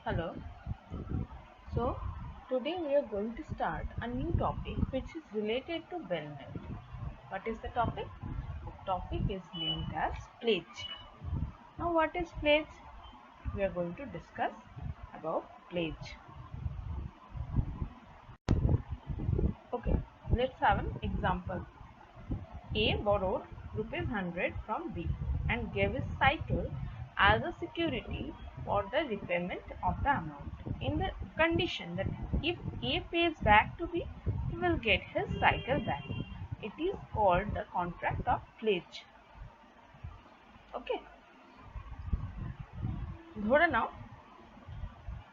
Hello. So today we are going to start a new topic which is related to bailment. What is the topic? The topic is named as pledge. Now what is pledge? We are going to discuss about pledge. Okay, let's have an example. A borrowed ₹100 from B and gave his cycle as a security for the repayment of the amount, in the condition that if A pays back to B, he will get his cycle back. It is called the contract of pledge. Okay, ধরে নাও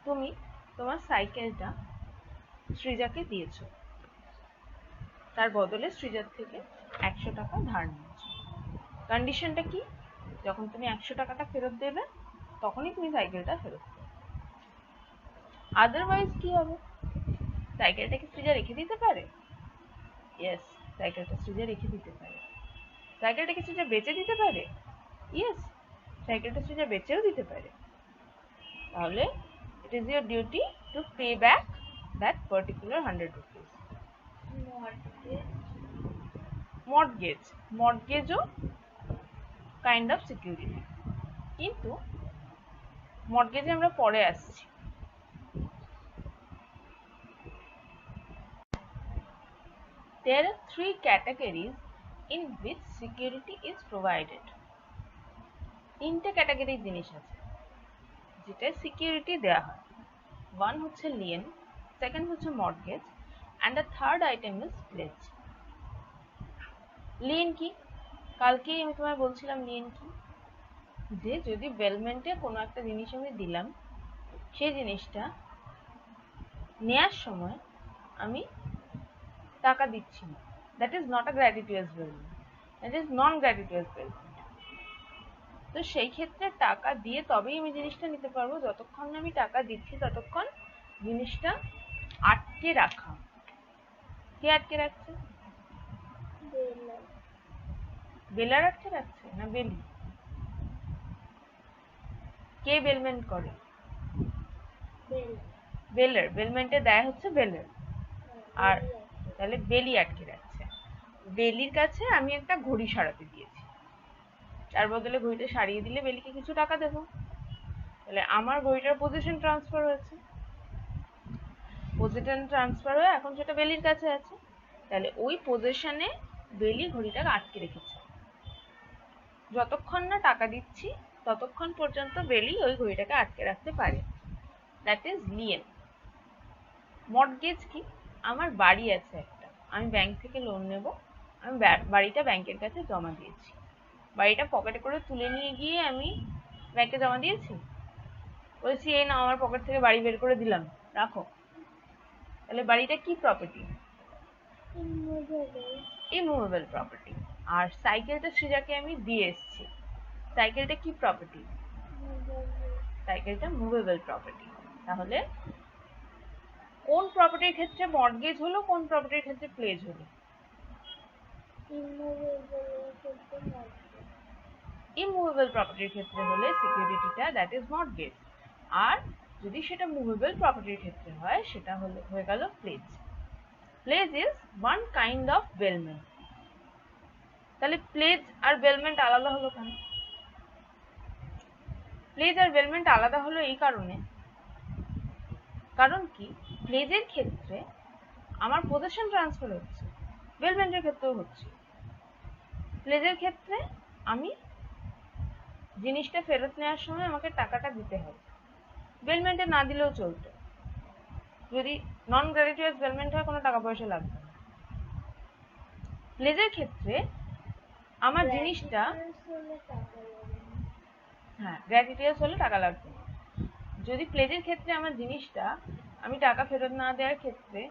তুমি তোমার সাইকেলটা সৃজাকে দিয়েছো, তার বদলে সৃজার থেকে 100 টাকা ধার নিয়েছো। কন্ডিশনটা কি? যখন তুমি 100 টাকাটা ফেরত দেবে তখনই তুমি সাইকেলটা ফেরত দেবে। আদারওয়াইজ কি হবে? সাইকেলটা কি সৃজা রেখে দিতে পারে? ইয়েস, সাইকেলটা সৃজা রেখে দিতে পারে। সাইকেলটা কি সৃজা বেচে দিতে পারে? ইয়েস, সাইকেলটা সৃজা বেচেও দিতে পারে। তাহলে it is your duty to pay back that particular 100 rupees. মর্টগেজও কাইন্ড অফ সিকিউরিটি, কিন্তু মর্টগেজে আমরা পরে আসছি। There are three categories in which security is provided. তিনটে ক্যাটাগরির জিনিস আছে যেটা সিকিউরিটি দেওয়া হয়। ওয়ান হচ্ছে লিয়েন, সেকেন্ড হচ্ছে mortgage, and the third item is pledge. Lien কি? কালকেই আমি তোমায় বলছিলাম লিয়েন কি, যে যদি বেলমেন্টে কোনো একটা জিনিস আমি দিলাম, সেই জিনিসটা নেয়ার সময় আমি টাকা দিচ্ছি না, that is not a gratuitous bailment, that is non gratuitous bailment. তো সেই ক্ষেত্রে টাকা দিয়ে তবেই আমি জিনিসটা নিতে পারবো, যতক্ষণ না আমি টাকা দিচ্ছি ততক্ষণ জিনিসটা আটকে রাখা। কে আটকে রাখছে? বেলার আটকে রাখছে না বেলি? কে বেলমেন্ট করে? বেলার। বেলমেন্টে দেয় হচ্ছে বেলার। আর তাহলে বেলি আটকে রাখছে। বেলির কাছে আমি একটা ঘড়ি সারাতে দিয়েছি, তার বদলে ঘড়িটা সারিয়ে দিলে বেলিকে কিছু টাকা দেবো। তাহলে আমার ঘড়িটার পজিশন ট্রান্সফার হয়েছে, পজিশন ট্রান্সফার হয়ে এখন সেটা বেলির কাছে আছে। তাহলে ওই পজিশনে বেলি ঘড়িটাকে আটকে রেখেছে। যতক্ষণ না টাকা দিচ্ছি ততক্ষণ পর্যন্ত বেলি ওই ঘড়িটাকে আটকে রাখতে পারে। That is Leyen. মর্টগেজ কি? আমার বাড়ি আছে একটা, আমি ব্যাংক থেকে লোন নেব, আমি বাড়িটা ব্যাংকের কাছে জমা দিয়েছি। বাড়িটা পকেটে করে তুলে নিয়ে গিয়ে আমি ব্যাংকে জমা দিয়েছি, বলছি এই না আমার পকেট থেকে বাড়ি বের করে দিলাম, রাখো। তাহলে বাড়িটা কি প্রপার্টি? Immovable property. আর সাইকেলটা সৃজাকে আমি দিয়ে এসেছি, সাইকেলটা কি প্রপার্টি? সাইকেলটা মুভেবল প্রপার্টি। তাহলে কোন প্রপার্টির ক্ষেত্রে মর্টগেজ হলো, কোন প্রপার্টির ক্ষেত্রে প্লেজ হলো? ইমুভেবল প্রপার্টির ক্ষেত্রে হলে সিকিউরিটিটা দ্যাট ইজ মর্টগেজ, আর যদি সেটা মুভেবল প্রপার্টির ক্ষেত্রে হয় সেটা হয়ে গেল pledge. Pledge is one kind of bailment. তাহলে প্লেজ আর বেলমেন্ট আলাদা হলো কেন? প্লেজ আর বেলমেন্ট আলাদা হলো এই কারণে, কারণ কি প্লেজের ক্ষেত্রে আমার পজিশন ট্রান্সফার হচ্ছে, বেলমেন্টের ক্ষেত্রেও হচ্ছে। প্লেজের ক্ষেত্রে আমি জিনিসটা ফেরত নেওয়ার সময় আমাকে টাকাটা দিতে হবে, বেলমেন্টে না দিলেও চলতো। যদি নন গ্র্যাটিটিউয়াস বেলমেন্ট হয় কোনো টাকা পয়সা লাগবে না। প্লেজের ক্ষেত্রে আমার জিনিসটা, হ্যাঁ গ্র্যাটিটিউয়াস হলে টাকা লাগবে না। যদি প্লেজের ক্ষেত্রে আমার জিনিসটা আমি টাকা ফেরত না দেওয়ার ক্ষেত্রে,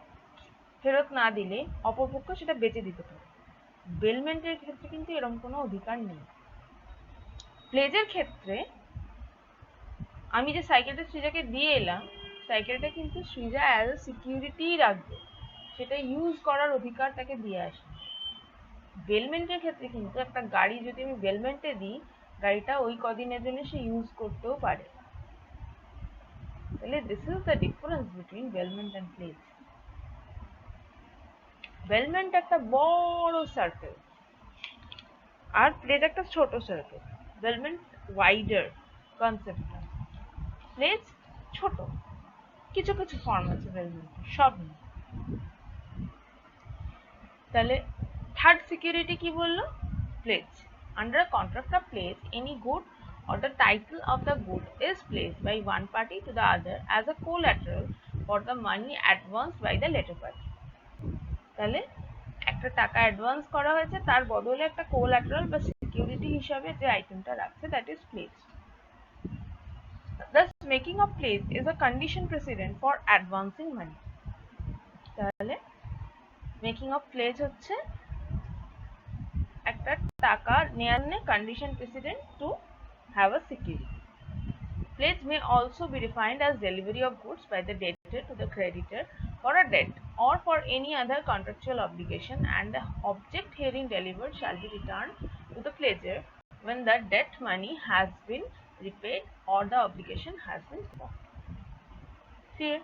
ফেরত না দিলে অপরপক্ষ সেটা বেচে দিতে পারে। বেলমেন্টের ক্ষেত্রে কিন্তু এরকম কোনো অধিকার নেই। প্লেজের ক্ষেত্রে আমি যে সাইকেলটা সৃজাকে দিয়ে এলাম, সাইকেলটা কিন্তু সৃজা অ্যাজ এ সিকিউরিটিই রাখবে, সেটা ইউজ করার অধিকার তাকে দিয়ে আসে। বেলমেন্টের ক্ষেত্রে কিন্তু একটা গাড়ি যদি আমি বেলমেন্টে দিই, গাড়িটা ওই কদিনের জন্য সে ইউজ করতেও পারে। তাহলে this is the difference between bailment and pledge. bailment একটা বড় সার্কেল আর প্লেজ একটা ছোট circle. bailment wider concept, pledge ছোট, কিছু কিছু ফর্ম আছে bailment, সব নেই। তাহলে থার্ড সিকিউরিটি কি বললো? Plays. Under a contract of pledge, any good or the title of the good is placed by one party to the other as a collateral for the money advanced by the latter party. তাহলে একটা টাকা advance করা হয়েছে, তার বদলে একটা collateral বা security হিসাবে যে আইটেমটা রাখছে, that is pledge. Thus, making of pledge is a condition precedent for advancing money. তাহলে মেকিং অফ প্লেজ হচ্ছে একটা টাকা নেয়ার condition president to have a security. Pledge may also be defined as delivery of goods by the debtor to the creditor for a debt or for any other contractual obligation, and the object herein delivered shall be returned to the pledger when the debt money has been repaid or the obligation has been performed. Clear?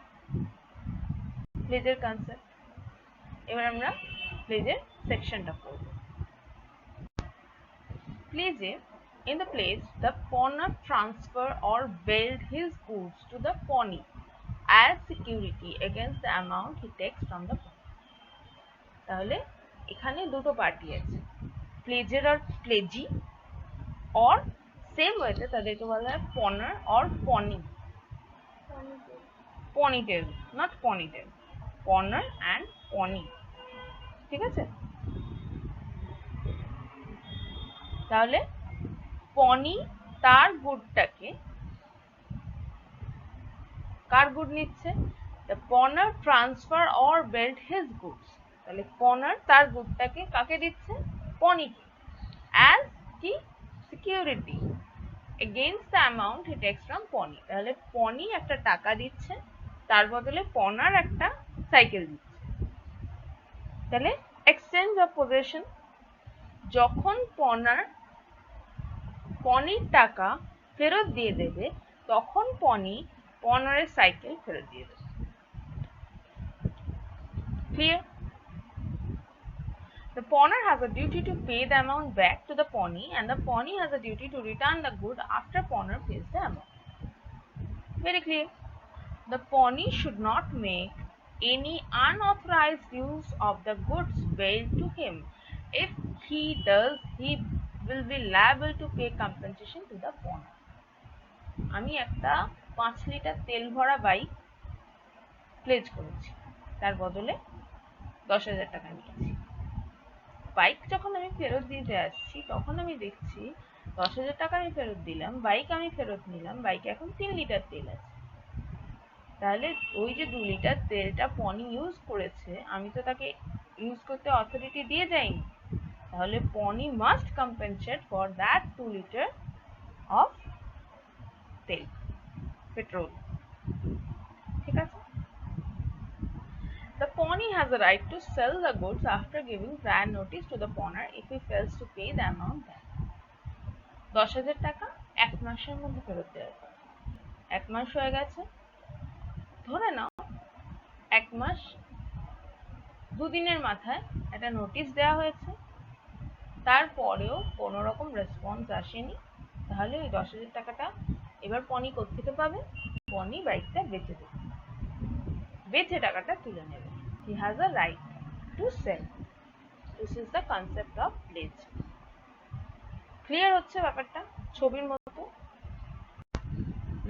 Pledger concept. এবার আমরা প্লেজের সেকশনটা পড়ব। প্লেজে, in the pledge, the pawnbroker transfer or bailed his goods to the pawnee as security against the amount he takes from the pawnee. তাহলে এখানে দুটো party আছে, প্লেজের আর Plassey, or same ওয়েতে তাদেরকে বলা হয় pawnor or pawnee. Ponytail, not ponytail, pawnor and pawnee, ঠিক আছে? তাহলে পনি তার গুডটাকে, কার গুড নিচ্ছে? The pawnbroker transfer or bailed his goods. তাহলে পনার তার গুডটাকে কাকে দিচ্ছে? পনিকে, as কি security against the amount he takes from পনি। তাহলে পনি একটা টাকা দিচ্ছে, তার বদলে পনার একটা সাইকেল দিচ্ছে। তাহলে এক্সচেঞ্জ অফ পজেশন, যখন পনার পনির টাকা ফেরত দিয়ে দেবে, তখন পনি পনারের সাইকেল ফেরত দিয়ে দেবে। Clear? The pawnbroker has a duty to pay the amount back to the pawnee, and the pawnee has a duty to return the good after pawnbroker pays the amount. Very clear? The pawnee should not make any unauthorized use of the goods bailed to him. If he does, he will be liable to pay compensation to the pawnbroker. আমি একটা 5 litre তেল ভরা bike plays করেছি, তার বদলে 10,000 টাকা নিয়েছি। Bike যখন আমি ফেরত দিতে আসছি, তখন আমি দেখছি 10,000 টাকা আমি ফেরত দিলাম, বাইক আমি ফেরত নিলাম, বাইকে এখন 3 লিটার তেল আছে। তাহলে ওই যে 2 লিটার তেলটা পনি ইউজ করেছে, আমি তো তাকে ইউজ করতে অথরিটি দিয়ে যাইনি। তাহলে pawnee must compensate for that 2 litre of তেল, পেট্রোল, ঠিক আছে? The pawnee has a right to sell the goods after giving prior notice to the pawnbroker if he fails to pay the amount back. 10,000 টাকা 1 মাসের মধ্যে ফেরত দেওয়ার পর, 1 মাস হয়ে গেছে, ধরে নাও 1 মাস 2 দিনের মাথায় একটা নোটিশ দেওয়া হয়েছে, তারপরেও কোনো রকম রেসপন্স আসেনি, তাহলে ওই 10,000 টাকাটা এবার পনি কোত্থেকে পাবে? পনি বাইকটা বেচে দেবে, বেচে টাকাটা তুলে নেবে। He has a right to sell. This is the concept of pledge. Clear হচ্ছে ব্যাপারটা ছবির মতো?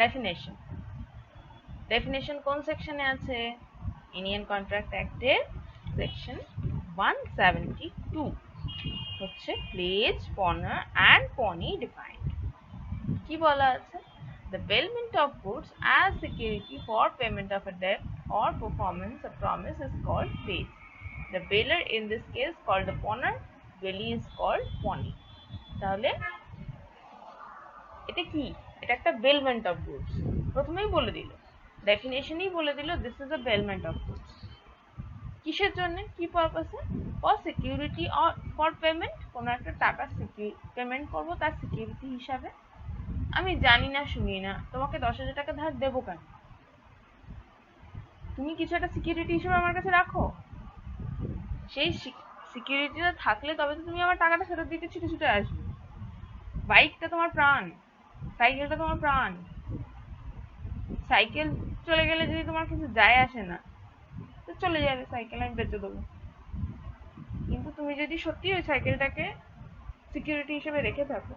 ডেফিনেশন, ডেফিনেশন কোন সেকশনে আছে? ইন্ডিয়ান কন্ট্রাক্ট অ্যাক্টের সেকশন 172 হচ্ছে প্লেজ, পনার অ্যান্ড পনি ডিফাইন্ড। কি বলা আছে? The bailment of goods as security for payment of a debt or performance of promise is called pledge. The bailer in this case called the pawnbroker, bailee is called pawnee. তাহলে এটা কি? এটা একটা bailment of goods, প্রথমেই বলে দিল, ডেফিনেশনই বলে দিল this is a bailment of goods। কিসের জন্য, কি পারপাসে? For security or for payment, কোনো একটা টাকা পেমেন্ট করবো তার সিকিউরিটি হিসাবে। আমি জানি না শুনি না, তোমাকে 10,000 টাকা ধার দেবো কেন? তুমি কিছু একটা সিকিউরিটি হিসেবে আমার কাছে রাখো, সেই সিকিউরিটিটা থাকলে তবে তো তুমি আমার টাকাটা ফেরত দিতে ছুটে ছুটে আসবে। বাইকটা তোমার প্রাণ, সাইকেলটা তোমার প্রাণ। সাইকেল চলে গেলে যদি তোমার কিছু যায় আসে না, তো চলে যাবে সাইকেল, আমি বেচে দেবো। কিন্তু তুমি যদি সত্যি ওই সাইকেলটাকে সিকিউরিটি হিসেবে রেখে থাকো,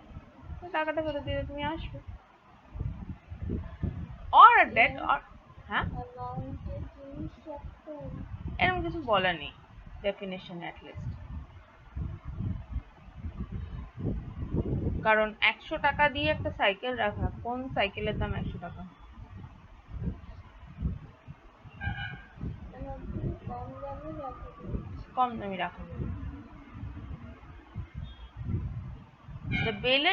তো টাকাটা ফেরত দিলে তুমি আসবে। অর ডেট অর, হ্যাঁ এরকম কিছু বলা নেই ডেফিনেশন অ্যাটলিস্ট। কারণ 100 টাকা দিয়ে একটা সাইকেল রাখা, কোন সাইকেলের দাম 100 টাকা? কম দামি রাখা। The bail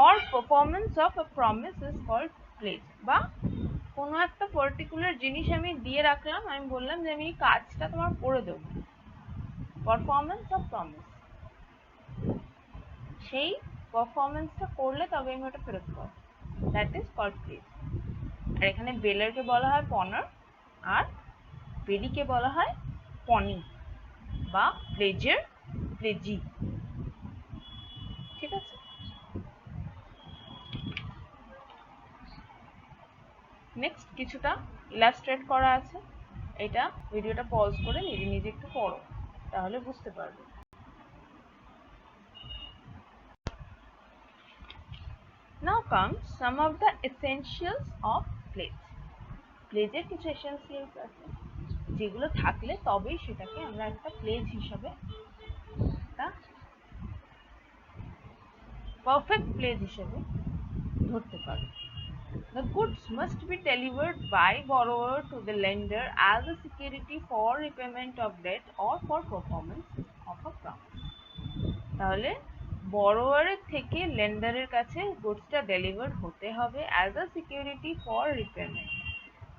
or performance of a promise is called pledge। বা কোনো একটা পার্টিকুলার জিনিস আমি দিয়ে রাখলাম, আমি বললাম যে আমি এই কাজটা তোমার করে দেবো, পারফরমেন্স অফ প্রমিস, সেই পারফরমেন্সটা করলে তবে আমি ওটা ফেরত পাবো, দ্যাট ইজ কল্ড প্লেজ। আর এখানে বেলারকে বলা হয় পনার, আর বেলিকে বলা হয় পনি বা প্লেজার, প্লেজি। ঠিক আছে, নেক্সট কিছুটা ইলাস্ট্রেট করা আছে, এটা ভিডিওটা পজ করে নিজে নিজে একটু পড়ো, তাহলে বুঝতে পারবে। Now comes some of the essentials of pledge। প্লেজের কিছু এসেন্সিয়ালস আছে যেগুলো থাকলে তবেই সেটাকে আমরা একটা প্লেজ হিসাবে, একটা পারফেক্ট প্লেজ হিসেবে ধরতে পারি। The goods must be delivered by borrower to the lender as a security for repayment of debt or for performance of a promise। তাহলে বরোয়ারের থেকে লেন্ডারের কাছে গুডসটা ডেলিভার হতে হবে as a security for repayment,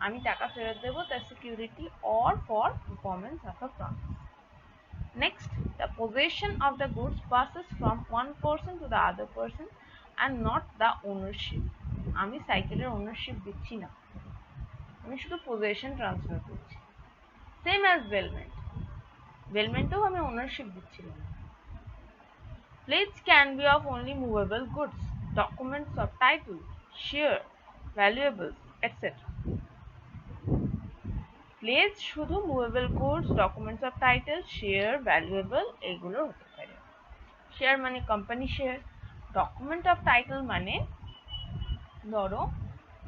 আমি টাকা ফেরত দেবো তার security, or for performance of a promise. Next, the possession of the goods passes from one person to the other person and not the ownership। আমি সাইকেলের ownership দিচ্ছি না, আমি শুধু পজেশন ট্রান্সফার করছি। সেম অ্যাজ বেলমেন্ট, বেলমেন্টেও আমি ওনারশিপ দিচ্ছিলাম। Pledge can be of only movable goods, documents of title, share, valuables, etc. Pledge শুধু movable goods, documents of title, share, valuable এগুলো হতে পারে। শেয়ার মানে company share, document of title মানে ধরো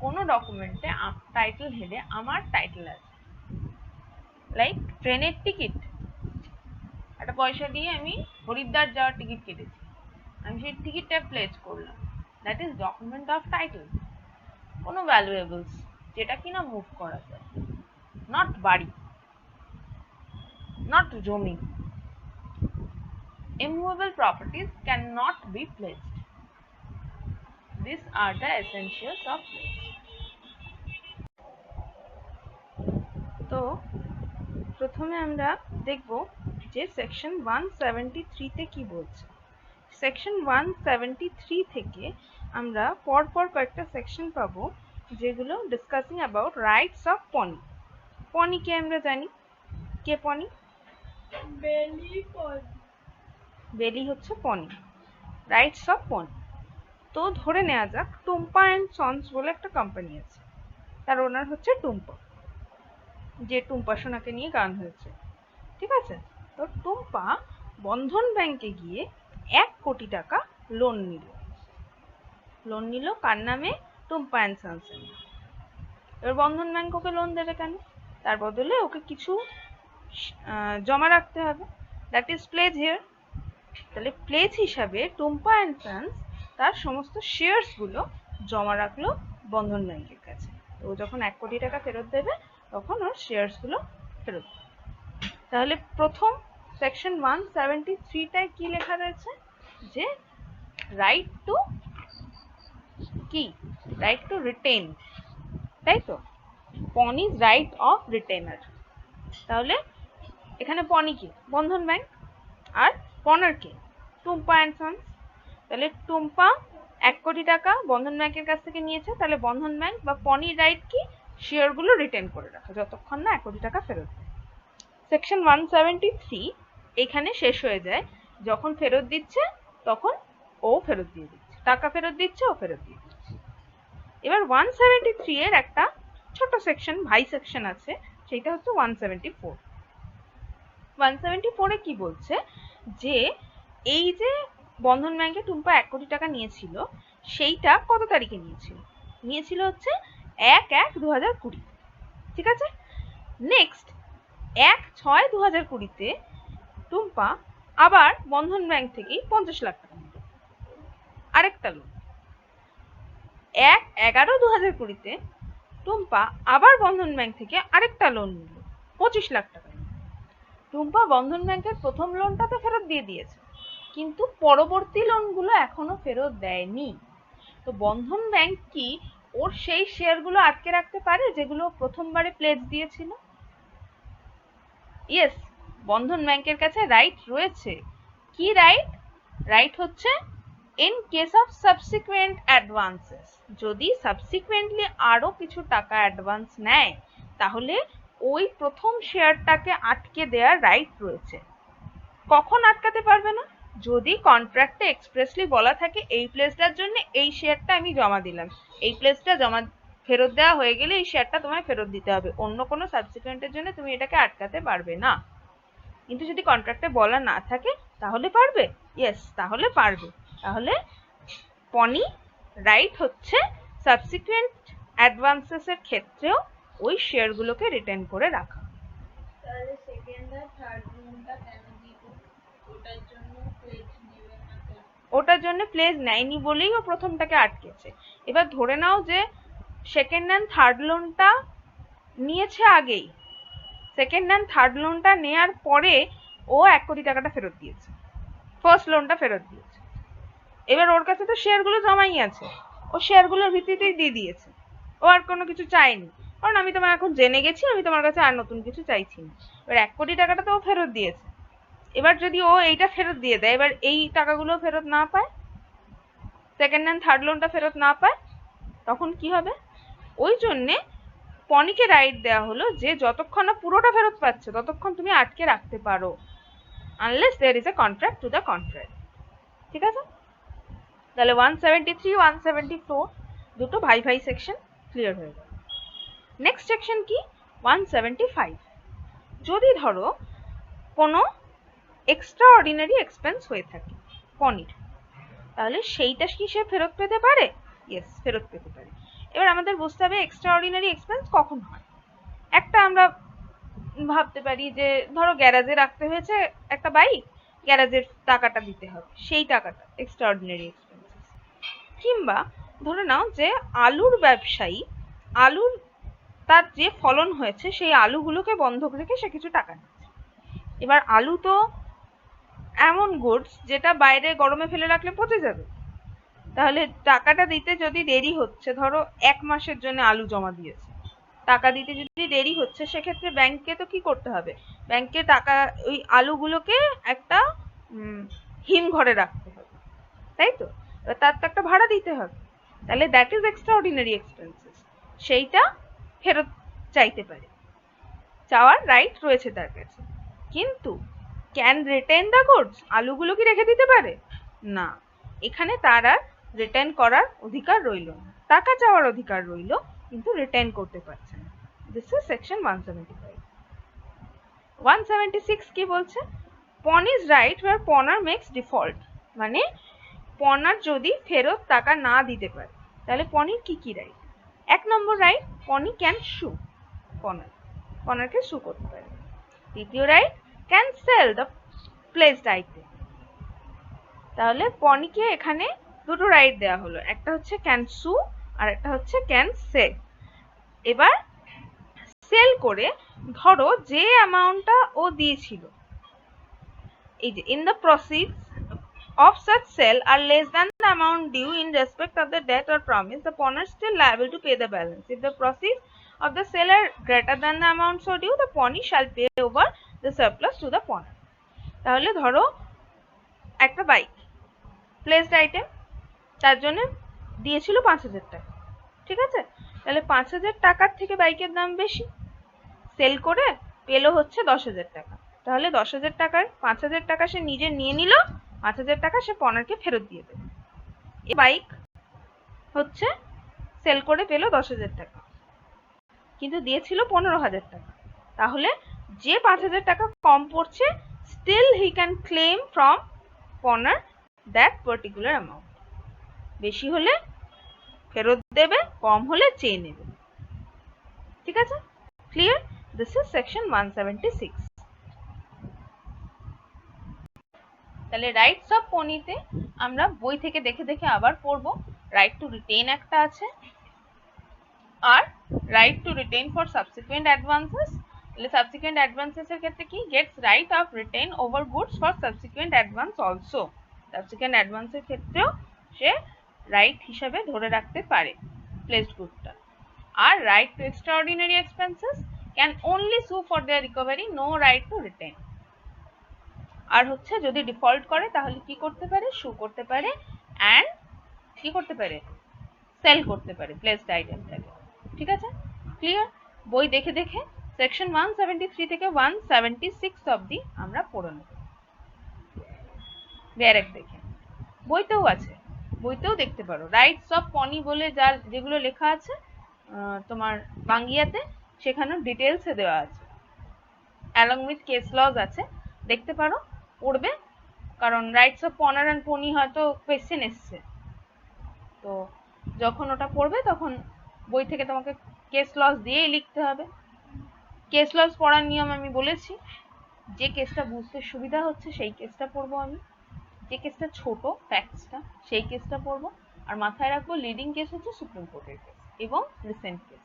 কোনো ডকুমেন্টে টাইটেল হেডে আমার টাইটেল আছে, লাইক ট্রেনের টিকিট, একটা পয়সা দিয়ে আমি হরিদ্বার যাওয়ার টিকিট কেটেছি, আমি সেই টিকিটটা প্লেস করলাম, that is document of title. কোনো ভ্যালুয়েবলস যেটা কিনা মুভ করা যায়, নট বাড়ি, নট জমি। Immovable properties cannot be pledged. These are the essentials of pledge. তো প্রথমে আমরা দেখব যে সেকশন 173 তে কি বলছে। সেকশন 173 থেকে আমরা পরপর কয়েকটা সেকশন পাবো যেগুলো ডিসকাসিং অ্যাবাউট রাইটস অফ পনি। পনিকে আমরা জানি, কে পনি? বেলি হচ্ছে পনি, রাইটস অফ পনি। তো ধরে নেওয়া যাক টুম্পা অ্যান্ড সন্স বলে একটা কোম্পানি আছে, তার ওনার হচ্ছে টুম্পা, যে টুম্পা সোনাকে নিয়ে গান হয়েছে। ঠিক আছে, তো টুম্পা বন্ধন ব্যাংকে গিয়ে 1 কোটি টাকা লোন নিল। লোন নিল কার নামে? টুম্পা অ্যান্ড সন্স এর নামে। এবার বন্ধন ব্যাংক ওকে লোন দেবে কেন? তার বদলে ওকে কিছু জমা রাখতে হবে, দ্যাট ইজ প্লেজ হিয়ার। তাহলে প্লেজ হিসাবে টুম্পা অ্যান্ড সন্স তার সমস্ত শেয়ার্স গুলো জমা রাখলো বন্ধন ব্যাংকের কাছে। তো যখন 1 কোটি টাকা ফেরত দেবে তখন ওর শেয়ার্স গুলো ফেরত দেবে। তাহলে প্রথম সেকশন 173 টায় কি লেখা রয়েছে? যে রাইট টু কি? রাইট টু রিটেন, তাই তো? Pawn is right of retainer. তাহলে এখানে পনি কে? বন্ধন ব্যাংক। আর পনার কে? Tumpa and sons. তাহলে টুম্পা 1 কোটি টাকা বন্ধন ব্যাংকের কাছ থেকে নিয়েছে, তাহলে বন্ধন ব্যাংক বা পনির রাইট কি? শেয়ারগুলো রিটেন করে রাখা যতক্ষণ না 1 কোটি টাকা ফেরত দেয়। সেকশন 173 এখানে শেষ হয়ে যায়, যখন ফেরত দিচ্ছে তখন ও ফেরত দিয়ে দিচ্ছে, টাকা ফেরত দিচ্ছে, ও ফেরত দিয়ে দিচ্ছে। এবার 173 এর একটা ছোট সেকশন, ভাই সেকশন আছে, সেটা হচ্ছে 174। 174 এ কি বলছে যে এই যে বন্ধন ব্যাংকে টুম্পা 1 কোটি টাকা নিয়েছিল, সেইটা কত তারিখে নিয়েছিল হচ্ছে 1/1/2020, ঠিক আছে। নেক্সট 1/6/2020 টুম্পা আবার বন্ধন ব্যাংক থেকে 50 লাখ টাকা নিল, আরেকটা লোন। 1/11/2020 টুম্পা আবার বন্ধন ব্যাংক থেকে আরেকটা লোন নিল 25 লাখ টাকা। টুম্পা বন্ধন ব্যাংকের প্রথম লোনটা তো ফেরত দিয়ে দিয়েছে, কিন্তু পরবর্তী লোনগুলো এখনো ফেরত দেয়নি। তো বন্ধন ব্যাংক কি ওর সেই শেয়ারগুলো আটকে রাখতে পারে যেগুলো প্রথমবারে প্লেজ দিয়েছিল? ইয়েস, বন্ধন ব্যাংকের কাছে রাইট রয়েছে। কি রাইট? রাইট হচ্ছে in case of subsequent advances, যদি সাবসিকুয়েন্টলি আরো কিছু টাকা অ্যাডভান্স নেয় তাহলে ওই প্রথম শেয়ারটাকে আটকে দেওয়ার রাইট রয়েছে। কখন আটকাতে পারবে না? যদি কন্ট্রাক্টে এক্সপ্রেসলি বলা থাকে এই প্লেসটার জন্য এই শেয়ারটা আমি জমা দিলাম, এই প্লেসটা জমা ফেরত দেওয়া হয়ে গেলে এই শেয়ারটা তোমায় ফেরত দিতে হবে, অন্য কোনো সাবসিকুয়েন্টের জন্য তুমি এটাকে আটকাতে পারবে না। কিন্তু যদি কন্ট্রাক্টে বলা না থাকে তাহলে পারবে? ইয়েস, তাহলে পারবে। তাহলে পনি রাইট হচ্ছে সাবসিকুয়েন্ট অ্যাডভান্সেস এর ক্ষেত্রেও ওই শেয়ারগুলোকে রিটেন করে রাখা। তাহলে সেকেন্ড আর থার্ড লোনটা কেন দিব? ওটার জন্য প্লেজ নেবে না কেন? ওটার জন্য প্লেজ নেয়নি বলেই ও প্রথমটাকে আটকেছে। এবার ধরে নাও যে সেকেন্ড অ্যান্ড থার্ড লোনটা নিয়েছে আগেই, সেকেন্ড অ্যান্ড থার্ড লোনটা নেয়ার পরে ও 1 কোটি টাকাটা ফেরত দিয়েছে, ফার্স্ট লোনটা ফেরত দিয়েছে। এবার ওর কাছে তো শেয়ারগুলো জমাই আছে, ও শেয়ারগুলোর ভিত্তিতেই দিয়ে দিয়েছে, ও আর কোনো কিছু চায়নি, কারণ আমি তোমার এখন জেনে গেছি, আমি তোমার কাছে আর নতুন কিছু চাইছি না। এবার 1 কোটি টাকাটা তো ও ফেরত দিয়েছে। এবার যদি ও এইটা ফেরত দিয়ে দেয়, এবার এই টাকাগুলো ফেরত না পায়, সেকেন্ড অ্যান্ড থার্ড লোনটা ফেরত না পায়, তখন কি হবে? ওই জন্যে পনিকে রাইট দেওয়া হলো যে যতক্ষণ না পুরোটা ফেরত পাচ্ছে ততক্ষণ তুমি আটকে রাখতে পারো, unless there is a contract to the contract, ঠিক আছে। তাহলে 173 174 দুটো ভাই ভাই সেকশন ক্লিয়ার হয়ে গেল। নেক্সট সেকশন কি? 175। যদি ধরো কোনো এক্সট্রা অর্ডিনারি এক্সপেন্স হয়ে থাকে পনির, তাহলে সেইটা কি সে ফেরত পেতে পারে? ইয়েস, ফেরত পেতে পারে। এবার আমাদের বুঝতে হবে এক্সট্রা অর্ডিনারি এক্সপেন্স কখন হয়। একটা আমরা ভাবতে পারি যে ধরো গ্যারাজে রাখতে হয়েছে একটা বাইক, গ্যারাজের টাকাটা দিতে হবে, সেই টাকাটা এক্সট্রা অর্ডিনারি এক্সপেন্সেস। কিংবা ধরে নাও যে আলুর ব্যবসায়ী, আলুর তার যে ফলন হয়েছে সেই আলুগুলোকে বন্ধক রেখে সে কিছু টাকা নিচ্ছে। এবার আলু তো এমন গুডস যেটা বাইরে গরমে ফেলে রাখলে পচে যাবে, তাহলে টাকাটা দিতে যদি দেরি হচ্ছে, ধরো 1 মাসের জন্য আলু জমা দিয়েছে, টাকা দিতে যদি দেরি হচ্ছে, সেক্ষেত্রে ব্যাংকে তো কি করতে হবে? ব্যাংকে টাকা ওই আলুগুলোকে একটা হিম ঘরে রাখতে হবে, তাই তো? তার তো একটা ভাড়া দিতে হবে, তাহলে that is extra ordinary expenses, সেইটা ফেরত চাইতে পারে, চাওয়ার রাইট রয়েছে তার কাছে। কিন্তু ক্যান রিটেন দ্য গুডস, আলুগুলো কি রেখে দিতে পারে? না, এখানে তার আর রিটার্ন করার অধিকার রইল না, টাকা চাওয়ার অধিকার রইল কিন্তু রিটার্ন করতে পারছে না। This is section 175। 176 কি বলছে? Pawn is right where pawnor makes default, মানে পনার যদি ফেরত টাকা না দিতে পারে তাহলে পনির কি কি রাইট? 1 নম্বর রাইট, পনি ক্যান সু, পনারকে সু করতে পারে। দ্বিতীয় right, can sell the pledged item. তাহলে পনিকে এখানে দুটো রাইট দেওয়া হলো, একটা হচ্ছে ক্যান সু আর একটা হচ্ছে ক্যান সেল। এবার সেল করে ধরো যে অ্যামাউন্টটা ও দিয়েছিল, এই যে in the proceeds of such sale are less than the amount due in respect of the debt or promise, the pawners still liable to pay the balance. If the proceeds of the sale are greater than the amount so due, the pawnee shall pay over the surplus to the pawner. তাহলে ধরো একটা bike placed item, তার জন্য দিয়েছিল 5,000 টাকা, ঠিক আছে। তাহলে 5,000 টাকার থেকে বাইকের দাম বেশি, সেল করে পেলো হচ্ছে 10,000 টাকা। তাহলে 10,000 টাকার 5,000 টাকা সে নিজে নিয়ে নিল, 5,000 টাকা সে পনারকে ফেরত দিয়ে দেবে। এই বাইক হচ্ছে সেল করে পেলো 10,000 টাকা, কিন্তু দিয়েছিল 15,000 টাকা। তাহলে যে 5,000 টাকা কম পড়ছে, still he can claim from Poner that particular amount. বেশি হলে ফেরত দেবে, কম হলে চেয়ে নেবে। ঠিক আছে, ক্লিয়ার? This is section 176। তাহলে রাইটস অফ পনিতে আমরা বই থেকে দেখে দেখে আবার পড়বো। রাইট টু রিটেন একটা আছে, আর right to retain for subsequent advances. তাহলে সাবসিকুয়েন্ট অ্যাডভান্সেস এর ক্ষেত্রে কি, gets right of retain over goods for subsequent advance also. Subsequent অ্যাডভান্সের ক্ষেত্রেও সে রাইট হিসাবে ধরে রাখতে পারে প্লেসড গুডটা। আর right to extraordinary expenses can only sue for their recovery, no right to retain. আর হচ্ছে যদি ডিফল্ট করে তাহলে কি করতে পারে, সু করতে পারে অ্যান্ড কি করতে পারে, সেল করতে পারে প্লেসড আইটেমটাকে। ঠিক আছে, ক্লিয়ার? বই দেখে দেখে সেকশন 173 থেকে 176 অবধি আমরা পড়ে নেব। ব্যারেক দেখে বইতেও আছে, বইতেও দেখতে পারো। রাইটস অফ পনি বলে যেগুলো লেখা আছে তোমার বাংলিয়াতে, সেখানেও ডিটেলসে দেওয়া আছে, অ্যালং উইথ কেস লজ আছে, দেখতে পারো, পড়বে। কারণ রাইটস অফ পনার অ্যান্ড পনি হয়তো কোয়েশ্চেন এসছে, তো যখন ওটা পড়বে তখন বই থেকে তোমাকে কেস লজ দিয়েই লিখতে হবে। কেস লজ পড়ার নিয়ম আমি বলেছি, যে কেসটা বুঝতে সুবিধা হচ্ছে সেই কেসটা পড়বো আমি, যে কেসটা ছোট ফ্যাক্টসটা সেই কেসটা পড়বো। আর মাথায় রাখবো লিডিং কেস হচ্ছে সুপ্রিম কোর্টের কেস এবং রিসেন্ট কেস।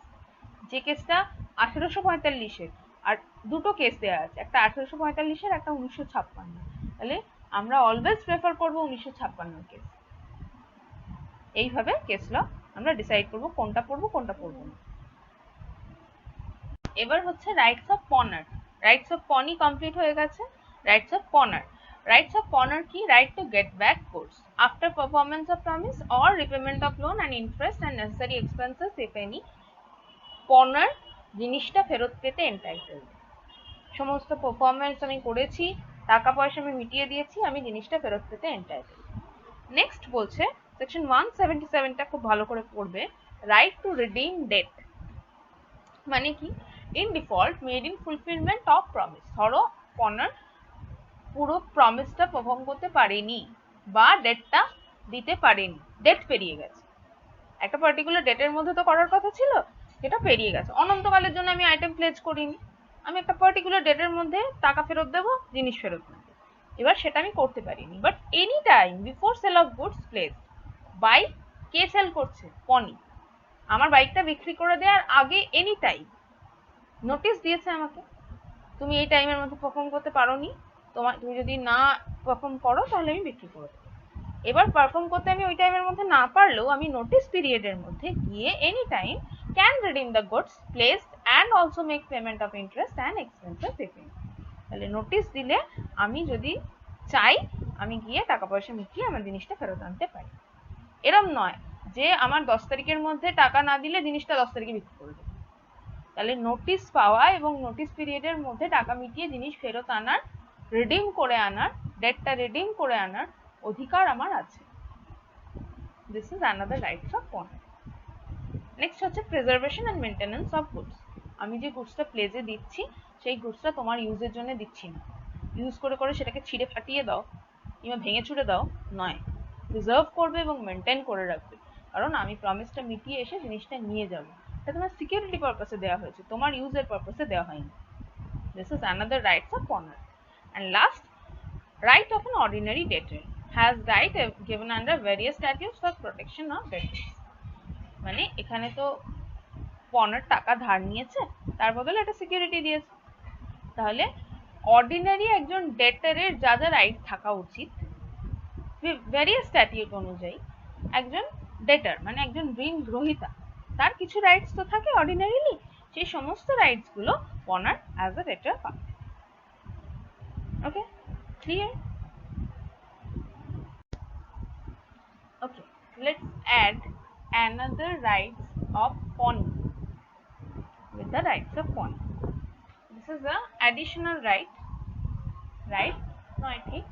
যে কেসটা 1845-এর, আর দুটো কেস দেওয়া আছে, একটা 1845-এর, একটা 1956। তাহলে আমরা অলওয়েজ প্রেফার করবো 1956 কেস। এইভাবে কেস ল আমরা ডিসাইড করবো কোনটা পড়বো কোনটা পড়বো না। এবার হচ্ছে rights of pawnor. Rights of pawnee complete হয়ে গেছে, rights of pawnor. Rights of pawnor কি, right to get back goods after performance of promise or repayment of loan and interest and necessary expenses if any. Pawnor জিনিসটা ফেরত পেতে entitled. সমস্ত performance আমি করেছি, টাকা পয়সা আমি মিটিয়ে দিয়েছি, আমি জিনিসটা ফেরত পেতে এন্টাইটেলড। নেক্সট বলছে সেকশন 177টা খুব ভালো করে পড়বে, রাইট টু রিডিম ডেট। মানে কি, in default made in fulfilment of promise. ধরো পনার পুরো প্রমিসটা পারফর্ম করতে পারেনি বা ডেটটা দিতে পারেনি, ডেট পেরিয়ে গেছে, একটা পার্টিকুলার ডেটের মধ্যে তো করার কথা ছিল, সেটা পেরিয়ে গেছে। অনন্তকালের জন্য আমি আইটেম প্লেজ করিনি, আমি একটা পার্টিকুলার ডেটের মধ্যে টাকা ফেরত দেবো, জিনিস ফেরত নেবো, এবার সেটা আমি করতে পারিনি। But any time before sale of goods pledged by, কে সেল করছে, পনি, আমার বাইকটা বিক্রি করে দেওয়ার আগে এনি টাইম নোটিশ দিয়েছে আমাকে, তুমি এই টাইমের মধ্যে পারফর্ম করতে পারোনি, তুমি যদি না পারফর্ম করো তাহলে আমি বিক্রি করে দেবো। এবার পারফর্ম করতে আমি ওই টাইমের মধ্যে না পারলেও আমি নোটিস পিরিয়ডের মধ্যে গিয়ে any time can redeem the goods placed and also make payment of interest and expenses if any. তাহলে নোটিস দিলে আমি যদি চাই আমি গিয়ে টাকা পয়সা মিটিয়ে আমার জিনিসটা ফেরত আনতে পারি। এরম নয় যে আমার 10 তারিখের মধ্যে টাকা না দিলে জিনিসটা 10 তারিখে বিক্রি করে দেবো। তাহলে নোটিস পাওয়া এবং নোটিস পিরিয়ডের মধ্যে টাকা মিটিয়ে জিনিস ফেরত আনার, রিডিম করে আনার, ডেটটা রিডিম করে আনার অধিকার আমার আছে। This is another rights of pawnor. Next হচ্ছে preservation and maintenance of goods. আমি যে গুডসটা প্লেজে দিচ্ছি সেই গুডসটা তোমার ইউজের জন্য দিচ্ছি না, ইউজ করে করে সেটাকে ছিঁড়ে ফাটিয়ে দাও কিংবা ভেঙে চুড়ে দাও, নয়, প্রিজার্ভ করবে এবং মেনটেন করে রাখবে। কারণ আমি প্রমিসটা মিটিয়ে এসে জিনিসটা নিয়ে যাবো, এটা তোমার সিকিউরিটি পারপাসে দেওয়া হয়েছে, তোমার ইউজের পারপাসে দেওয়া হয়নি। This is another rights of pawnor. And last, right of an ordinary debtor has right given under various statutes for protection of debtors. মানে এখানে তো পনার টাকা ধার নিয়েছে, তার বদলে একটা সিকিউরিটি দিয়েছে। তাহলে অর্ডিনারি একজন ডেটারের যা যা রাইট থাকা উচিত ভেরিয়াস স্ট্যাটিউট অনুযায়ী, একজন ডেটার মানে একজন ঋণ গ্রহীতা তার কিছু রাইটস তো থাকে অর্ডিনারিলি, সেই সমস্ত রাইটস গুলো পনার অ্যাজ আ ডেটার পাবে। ওকে, clear? Okay, let's add another rights of pawnee, with the rights of pawnee. This is the additional right, right? নয় ঠিক,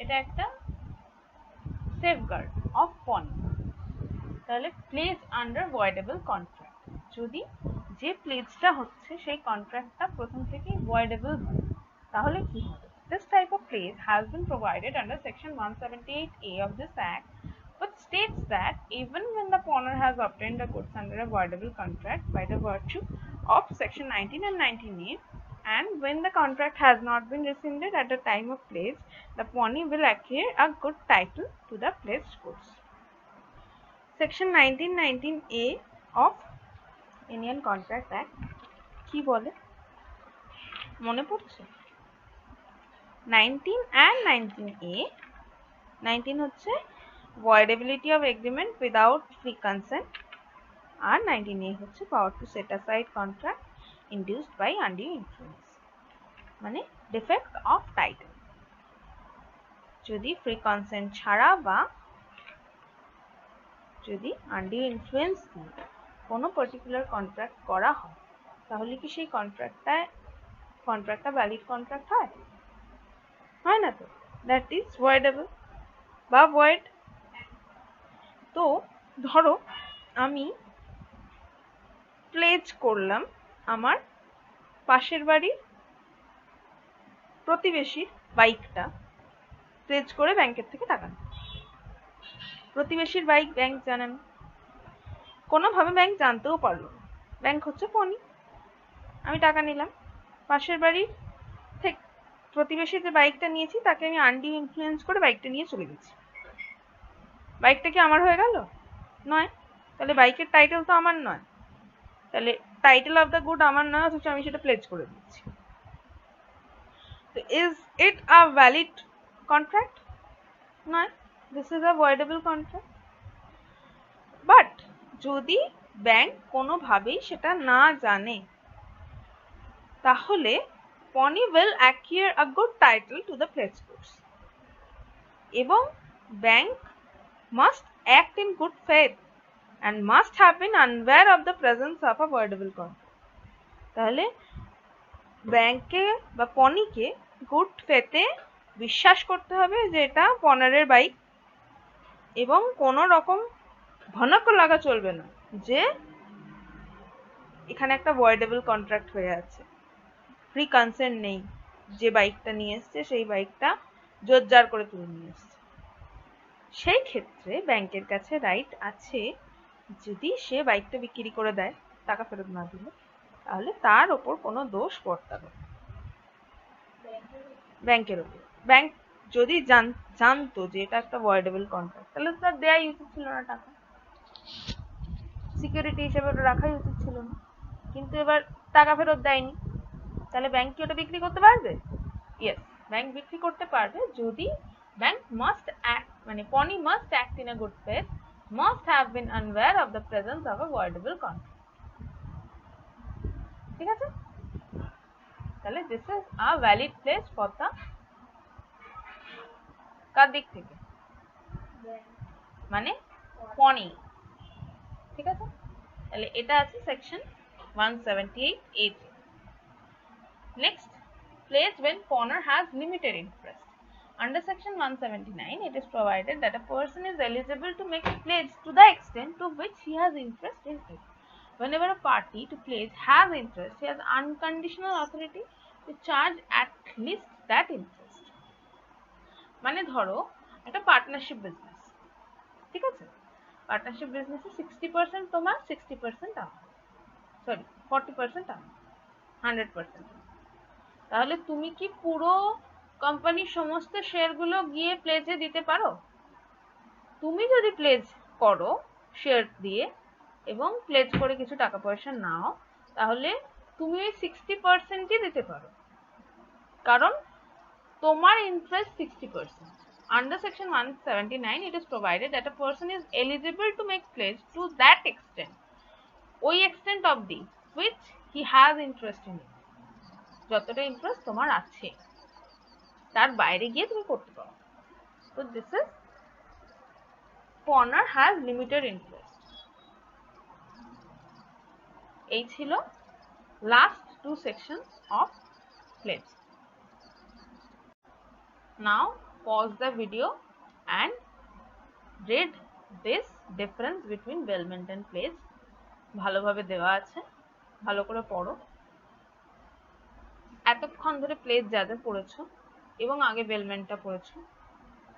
এটা একটা safeguard of pawnee. তাহলে pledge under voidable contract, যদি যে প্লেজটা হচ্ছে সেই কন্ট্রাক্টটা প্রথম থেকেই voidable হয় তাহলে কি হবে? This type of pledge has been provided under section 178A of this act, which states that even when the pawner has obtained the goods under a voidable contract by the virtue of section 19 and 19A, and when the contract has not been rescinded at the time of pledge, the pawnee will acquire a good title to the pledged goods. Section 1919A of Indian Contract Act কি বলে মনে পড়ছে? 19 and 19A. 19 হচ্ছে voidability of agreement without free consent, R 19A হচ্ছে power to set aside contract induced by undue influence, মানে defect of title. যদি free consent ছাড়া বা যদি undue influence দিয়ে কোনো particular contract করা হয় তাহলে কি সেই কন্ট্রাক্টটা ভ্যালিড কন্ট্রাক্ট হয়? হয় না তো, দ্যাট ইজ voidable বা void. তো ধরো আমি প্লেজ করলাম আমার পাশের বাড়ির প্রতিবেশীর বাইকটা প্লেজ করে ব্যাংকের থেকে টাকা নিই। প্রতিবেশীর বাইক ব্যাংক জানে না, কোনোভাবে ব্যাংক জানতেও পারলো না, ব্যাংক হচ্ছে পনি। আমি টাকা নিলাম পাশের বাড়ির থেকে, প্রতিবেশীর যে বাইকটা নিয়েছি তাকে আমি আনডিউ ইনফ্লুয়েন্স করে বাইকটা নিয়ে চলে গেছি। বাইকটা কি আমার হয়ে গেল? নয়। তাহলে বাইকের টাইটেল তো আমার নয়, তাহলে টাইটেল অফ দ্য গুড আমার নয়, অথচ আমি সেটা প্লেজ করে দিচ্ছি। তো is it a valid contract? নয়, this is a voidable contract. But যদি ব্যাংক কোনোভাবেই সেটা না জানে তাহলে pawnee will acquire a good title to the pledged goods, এবং bank must act in good faith and must have been unaware of the presence of a voidable contract. তাহলে ব্যাংকে বা পনিকে গুড ফেথে বিশ্বাস করতে হবে যে এটা পনারের বাইক, এবং কোনো রকম ভনক লাগা চলবে না যে এখানে একটা voidable contract হয়ে আছে, ফ্রি কনসেন্ট নেই, যে বাইকটা নিয়ে এসছে সেই বাইকটা জোরজার করে তুলে নিয়ে এসছে। সেই ক্ষেত্রে ব্যাংকের কাছে রাইট আছে, যদি সে বাইকটা বিক্রি করে দেয় টাকা ফেরত না দিলে, তাহলে তার ওপর কোনো দোষ বর্তাবে ব্যাংকের ওপর। ব্যাংক যদি জানতো যে এটা একটা ভয়েডেবল কন্ট্রাক্ট, তাহলে তার দেয়াই উচিত ছিল না টাকা, সিকিউরিটি হিসেবে ওটা রাখাই উচিত ছিল না। কিন্তু এবার টাকা ফেরত দেয়নি, তাহলে ব্যাংক কি ওটা বিক্রি করতে পারবে? ইয়েস, ব্যাংক বিক্রি করতে পারবে যদি ব্যাংক মাস্ট অ্যাক্ট, মানে pawnee must act in a good faith, must have been unaware of the presence of a voidable contract. ঠিক আছে? তাহলে this is a valid place for the কার দিক থেকে, মানে পনি। ঠিক আছে? তাহলে এটা আছে section 178A. Next, pledge when pawner has limited interest. Under section 179, it is provided that a person is eligible to make pledge to the extent to which he has interest in it. Whenever a party to pledge has interest, he has unconditional authority to charge at least that interest. মানে ধরো একটা partnership business, ঠিক আছে? Partnership বিজনেসে 60% তোমার, 60% আমার, sorry 40% আমার, 100%। তাহলে তুমি কি পুরো কোম্পানির সমস্ত শেয়ারগুলো গিয়ে প্লেজে দিতে পারো? তুমি যদি প্লেজ করো শেয়ার দিয়ে এবং প্লেজ করে কিছু টাকা পয়সা নাও, তাহলে তুমি ওই 60%ই দিতে পারো, কারণ তোমার interest 60%. Under section 179, it is provided that a person is eligible to make pledge to that extent, ওই extent অবধি which he has interest in it, যতটা ইন্টারেস্ট তোমার আছে তার বাইরে গিয়ে তুমি করতে পারো। তো this is pawner has limited interest. এই ছিল last two sections of pledge. Now pause the video and read this difference between bailment and pledge. ভালোভাবে দেওয়া আছে, ভালো করে পড়ো। এতক্ষণ ধরে প্লেজ যা যা পড়েছো এবং আগে বেলমেন্টটা পড়েছো,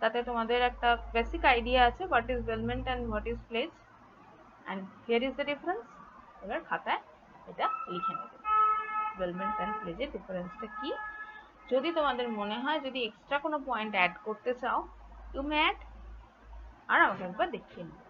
তাতে তোমাদের একটা বেসিক আইডিয়া আছে what is bailment and what is pledge and here is the difference. এবার খাতায় এটা লিখে নেবে বেলমেন্ট অ্যান্ড প্লেজের ডিফারেন্সটা কি। যদি তোমাদের মনে হয় যদি এক্সট্রা কোনো পয়েন্ট অ্যাড করতে চাও, ইউ মে অ্যাড, আর আমাকে একবার দেখিয়ে নেবে।